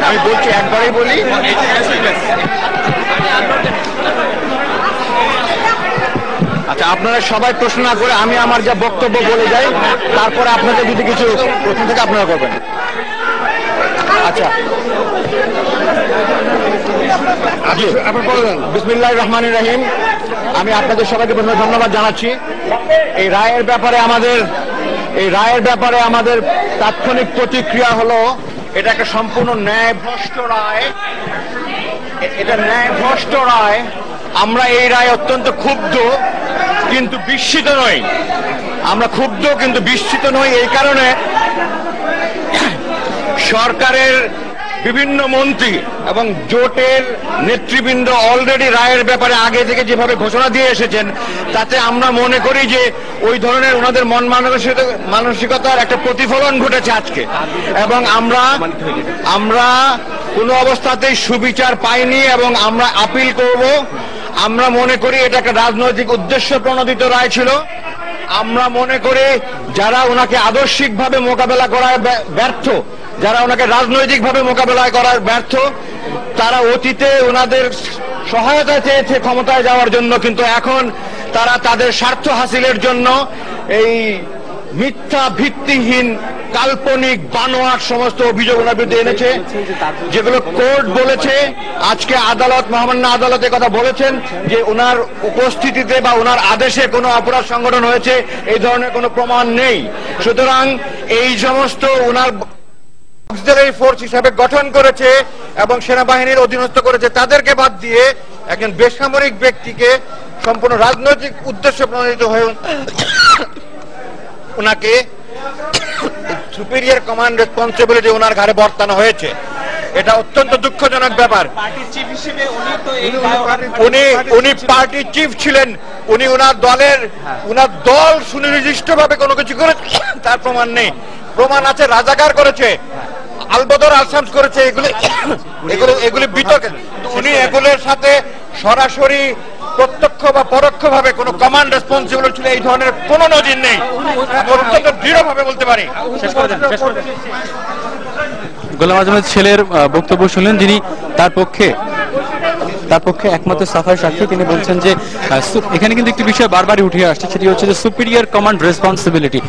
আমি বলছি, একবারই বলি। আচ্ছা, আপনারা সবাই প্রশ্ন না করে আমি আমার যা বক্তব্য বলে যাই, তারপরে আপনাদের যদি কিছু প্রশ্ন থেকে আপনারা করবেন। আচ্ছা, বিসমিল্লাহির রহমানির রহিম। আমি আপনাদের সবাইকে ধন্যবাদ জানাচ্ছি। এই রায়ের ব্যাপারে আমাদের তাৎক্ষণিক প্রতিক্রিয়া হলো, এটা একটা সম্পূর্ণ ন্যায়ভ্রষ্ট রায়। এটা ন্যায়ভ্রষ্ট রায়। আমরা এই রায় অত্যন্ত ক্ষুব্ধ কিন্তু বিস্মিত নই। আমরা ক্ষুব্ধ কিন্তু বিস্মিত নই এই কারণে, সরকারের বিভিন্ন মন্ত্রী এবং জোটের নেতৃবৃন্দ অলরেডি রায়ের ব্যাপারে আগে থেকে যেভাবে ঘোষণা দিয়ে এসেছেন, তাতে আমরা মনে করি যে ওই ধরনের ওনাদের মন মানসিকতার একটা প্রতিফলন ঘটেছে আজকে। এবং আমরা কোনো অবস্থাতেই সুবিচার পাইনি এবং আমরা আপিল করব। আমরা মনে করি এটা একটা রাজনৈতিক উদ্দেশ্য প্রণোদিত রায় ছিল। আমরা মনে করি যারা ওনাকে আদর্শিকভাবে মোকাবেলা করায় ব্যর্থ, যারা ওনাকে রাজনৈতিকভাবে মোকাবেলা করার ব্যর্থ, তারা অতীতে ওনাদের সহায়তা চেয়েছে ক্ষমতায় যাওয়ার জন্য, কিন্তু এখন তারা তাদের স্বার্থ হাসিলের জন্য এই মিথ্যা, ভিত্তিহীন, কাল্পনিক, বানোয়াট সমস্ত অভিযোগ ওনার বিরুদ্ধে এনেছে, যেগুলো কোর্ট বলেছে। আজকে আদালত, মহামান্য আদালতে কথা বলেছেন যে ওনার উপস্থিতিতে বা ওনার আদেশে কোনো অপরাধ সংগঠন হয়েছে এই ধরনের কোনো প্রমাণ নেই। সুতরাং এই সমস্ত ওনার অক্সিলারি ফোর্স হিসাবে গঠন করেছে এবং সেনাবাহিনীর অধীনস্থ করেছে, তাদেরকে বাদ দিয়ে একজন বেসামরিক ব্যক্তিকে সম্পূর্ণ রাজনৈতিক উদ্দেশ্য প্রণোদিত হয়ে ওনাকে সুপিরিয়র কমান্ড রেসপন্সিবিলিটি ওনার ঘাড়ে বর্তানো হয়েছে। এটা অত্যন্ত দুঃখজনক ব্যাপার। উনি পার্টির চিফ ছিলেন। উনি ওনার দল সুনির্দিষ্টভাবে কোনো কিছু করে তার প্রমাণ নেই। প্রমাণ আছে রাজাকার করেছে, আলবদর আলসামস করেছে, এগুলি বিতর্ক। উনি এগুলোর সাথে সরাসরি, প্রত্যক্ষ বা পরোক্ষ ভাবে কোন কমান্ড রেসপন্সিবল ছিল এই ধরনের কোন নজির নেই। অত্যন্ত দৃঢ়ভাবে বলতে পারি। গোলাম আজমের ছেলের বক্তব্য শুনলেন, যিনি তার পক্ষে একমাত্র সাফার সাক্ষী। তিনি বলছেন যে এখানে কিন্তু একটি বিষয় বারবারই উঠে আসছে, সেটি হচ্ছে যে সুপিরিয়র কমান্ড রেসপন্সিবিলিটি।